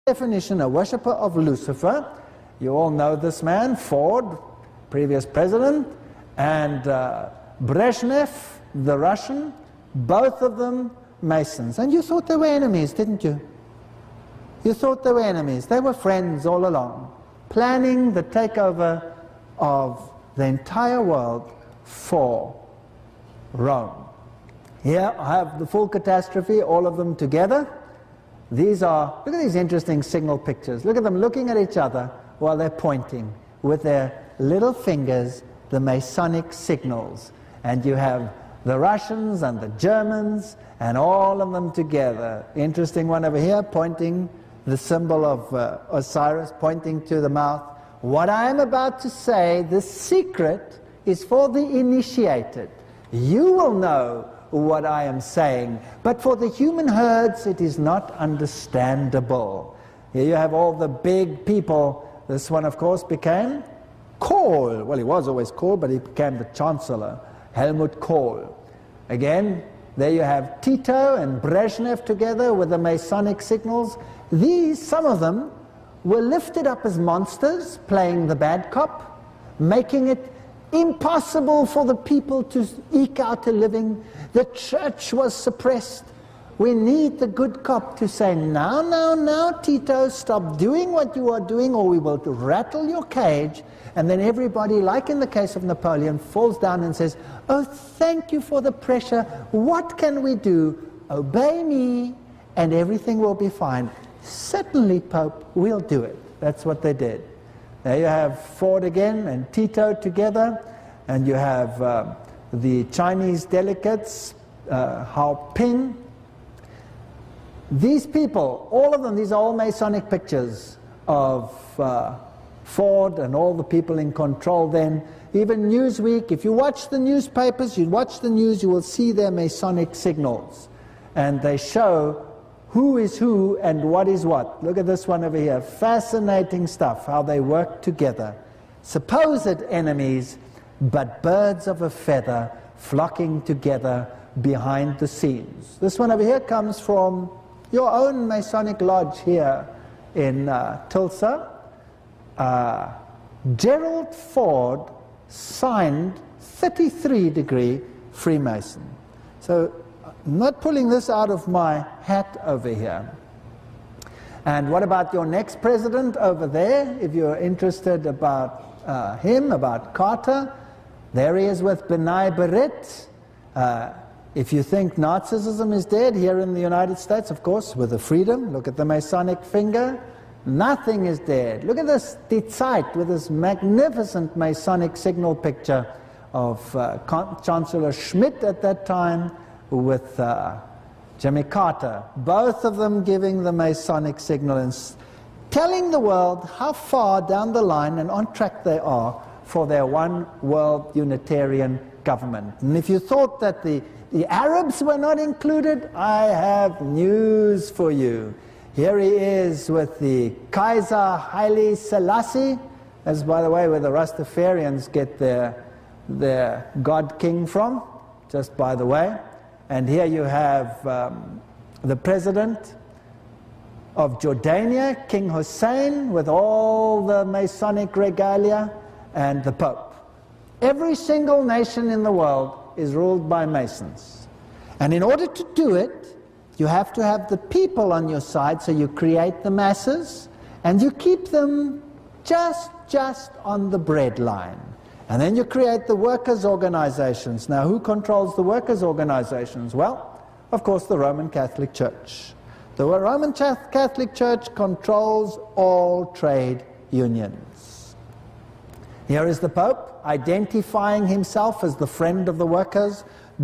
definition, a worshipper of Lucifer. You all know this man, Ford, previous president, and Brezhnev, the Russian, both of them Masons. And you thought they were enemies, didn't you? You thought they were enemies. They were friends all along, planning the takeover of the entire world for Rome. Here I have the full catastrophe, all of them together. These are, look at these interesting signal pictures. Look at them looking at each other while they're pointing with their little fingers, the Masonic signals. And you have the Russians and the Germans and all of them together. Interesting one over here, pointing the symbol of Osiris, pointing to the mouth. What I am about to say, the secret is for the initiated. You will know what I am saying, but for the human herds it is not understandable. Here you have all the big people. This one, of course, became Kohl. Well, he was always Kohl, but he became the Chancellor, Helmut Kohl. Again, there you have Tito and Brezhnev together with the Masonic signals. These, some of them, were lifted up as monsters, playing the bad cop, making it impossible for the people to eke out a living. The church was suppressed. We need the good cop to say, now, Tito, stop doing what you are doing or we will rattle your cage. And then everybody, like in the case of Napoleon, falls down and says, oh, thank you for the pressure. What can we do? Obey me and everything will be fine. Certainly, Pope, we'll do it. That's what they did. There you have Ford again and Tito together, and you have the Chinese delegates, Hao Ping. These people, all of them, these are all Masonic pictures of Ford and all the people in control then. Even Newsweek, if you watch the newspapers, you watch the news, you will see their Masonic signals. And they show who is who and what is what. Look at this one over here. Fascinating stuff, how they work together. Supposed enemies, but birds of a feather flocking together behind the scenes. This one over here comes from your own Masonic lodge here in Tulsa. Gerald Ford signed 33-degree Freemason. So I'm not pulling this out of my hat over here. And what about your next president over there? If you're interested about him, about Carter, there he is with B'nai B'rith. If you think Nazism is dead here in the United States, of course, with the freedom, look at the Masonic finger. Nothing is dead. Look at this Die Zeit with this magnificent Masonic signal picture of Chancellor Schmidt at that time with Jimmy Carter, both of them giving the Masonic signal and telling the world how far down the line and on track they are for their one world unitarian government. And if you thought that the Arabs were not included, I have news for you. Here he is with the Kaiser Haile Selassie, as by the way where the Rastafarians get their God King from, just by the way. And here you have the president of Jordania, King Hussein, with all the Masonic regalia, and the Pope. Every single nation in the world is ruled by Masons. And in order to do it, you have to have the people on your side, so you create the masses, and you keep them just on the breadline. And then you create the workers' organizations. Now, who controls the workers' organizations? Well, of course, the Roman Catholic Church. The Roman Catholic Church controls all trade unions. Here is the Pope, identifying himself as the friend of the workers,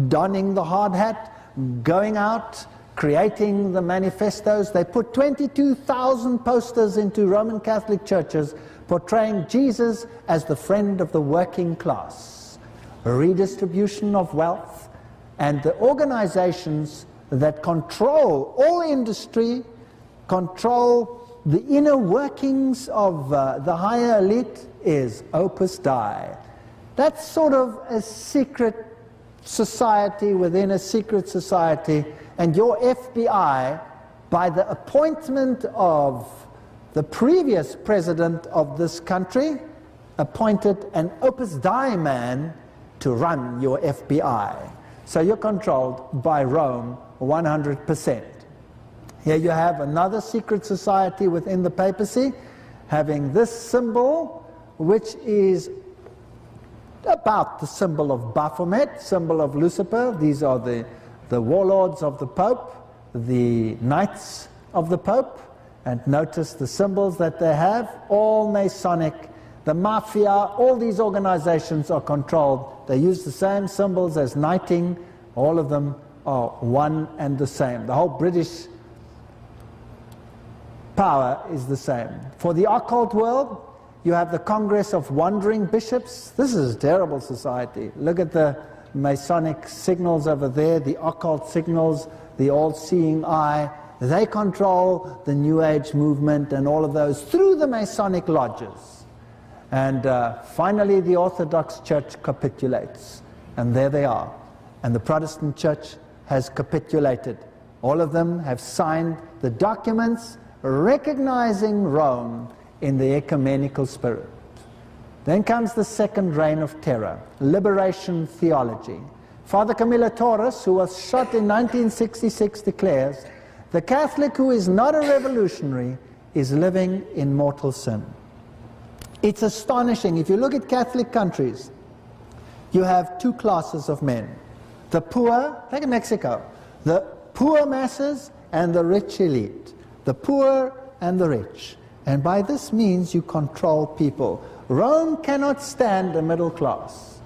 donning the hard hat, going out, creating the manifestos. They put 22,000 posters into Roman Catholic churches portraying Jesus as the friend of the working class, a redistribution of wealth, and the organizations that control all industry, control the inner workings of the higher elite is Opus Dei. That's sort of a secret society within a secret society, and your FBI, by the appointment of The previous president of this country appointed an Opus Dei man to run your FBI. So you're controlled by Rome 100%. Here you have another secret society within the papacy, having this symbol, which is about the symbol of Baphomet, symbol of Lucifer. These are the warlords of the Pope, the knights of the Pope, and notice the symbols that they have, all Masonic. The mafia, all these organizations are controlled. They use the same symbols as knighting. All of them are one and the same. The whole British power is the same. For the occult world, you have the Congress of Wandering Bishops. This is a terrible society. Look at the Masonic signals over there, the occult signals, the all-seeing eye. They control the New Age movement and all of those through the Masonic lodges. And finally the Orthodox Church capitulates. And there they are. And the Protestant Church has capitulated. All of them have signed the documents recognizing Rome in the ecumenical spirit. Then comes the second reign of terror, liberation theology. Father Camilo Torres, who was shot in 1966, declares, "The Catholic who is not a revolutionary is living in mortal sin." It's astonishing. If you look at Catholic countries, you have two classes of men. The poor, take Mexico, the poor masses and the rich elite. The poor and the rich. And by this means you control people. Rome cannot stand a middle class.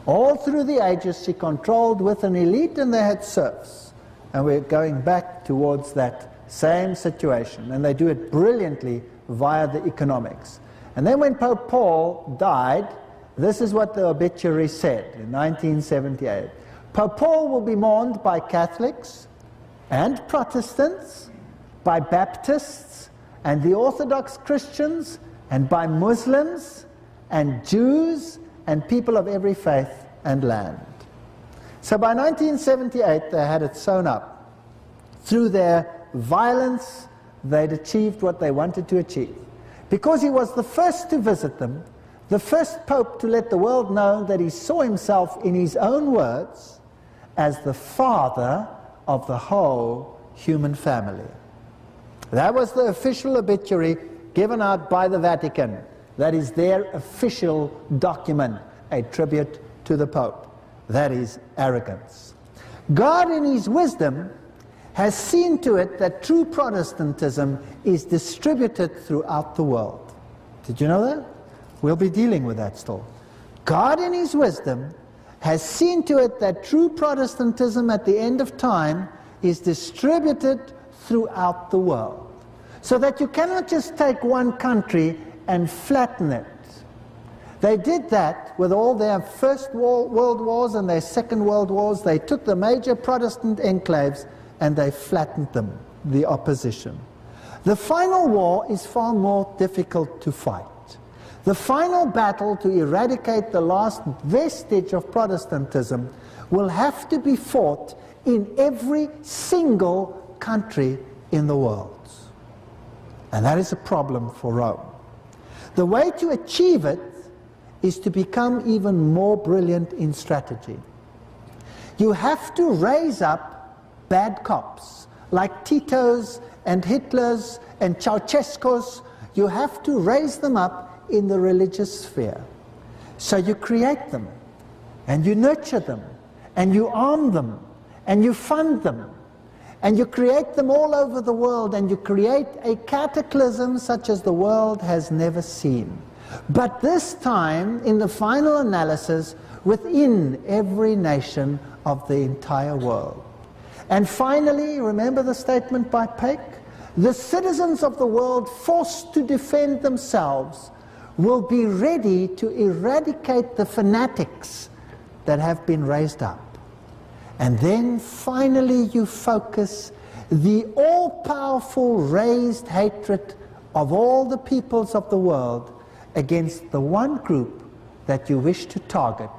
All through the ages she controlled with an elite, and they had serfs. And we're going back towards that same situation. And they do it brilliantly via the economics. And then when Pope Paul died, this is what the obituary said in 1978. Pope Paul will be mourned by Catholics and Protestants, by Baptists and the Orthodox Christians, and by Muslims and Jews and people of every faith and land. So by 1978 they had it sewn up. Through their violence they'd achieved what they wanted to achieve. Because he was the first to visit them, the first pope to let the world know that he saw himself, in his own words, as the father of the whole human family. That was the official obituary given out by the Vatican. That is their official document, a tribute to the Pope. That is arrogance. God, in his wisdom, has seen to it that true Protestantism is distributed throughout the world. Did you know that? We'll be dealing with that still. God, in his wisdom, has seen to it that true Protestantism at the end of time is distributed throughout the world. So that you cannot just take one country and flatten it. They did that with all their First World Wars and their Second World Wars. They took the major Protestant enclaves and they flattened them, the opposition. The final war is far more difficult to fight. The final battle to eradicate the last vestige of Protestantism will have to be fought in every single country in the world. And that is a problem for Rome. The way to achieve it is to become even more brilliant in strategy. You have to raise up bad cops, like Tito's and Hitler's and Ceausescu's. You have to raise them up in the religious sphere. So you create them, and you nurture them, and you arm them, and you fund them, and you create them all over the world, and you create a cataclysm such as the world has never seen. But this time, in the final analysis, within every nation of the entire world. And finally, remember the statement by Peck? The citizens of the world forced to defend themselves will be ready to eradicate the fanatics that have been raised up. And then finally you focus the all-powerful raised hatred of all the peoples of the world against the one group that you wish to target.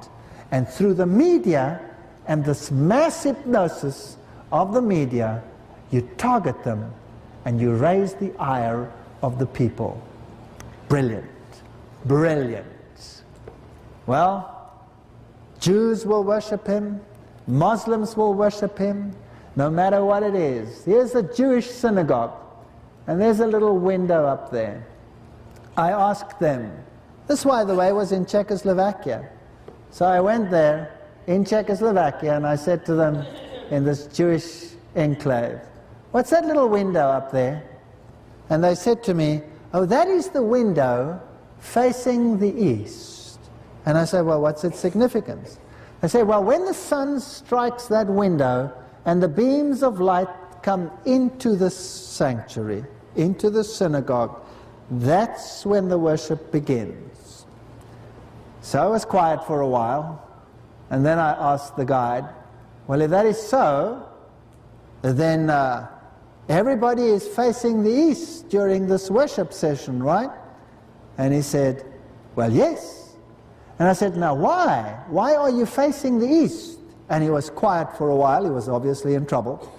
And through the media and this mass hypnosis of the media, you target them and you raise the ire of the people. Brilliant. Brilliant. Well, Jews will worship him, Muslims will worship him, no matter what it is. Here's a Jewish synagogue, and there's a little window up there. I asked them, this, by the way, was in Czechoslovakia. So I went there in Czechoslovakia, and I said to them in this Jewish enclave, what's that little window up there? And they said to me, oh, that is the window facing the east. And I said, well, what's its significance? They say, well, when the sun strikes that window and the beams of light come into the sanctuary, into the synagogue, that's when the worship begins. So I was quiet for a while, and then I asked the guide, well, if that is so, then everybody is facing the east during this worship session, right? And he said, well, yes. And I said, now why? Why are you facing the east? And he was quiet for a while. He was obviously in trouble.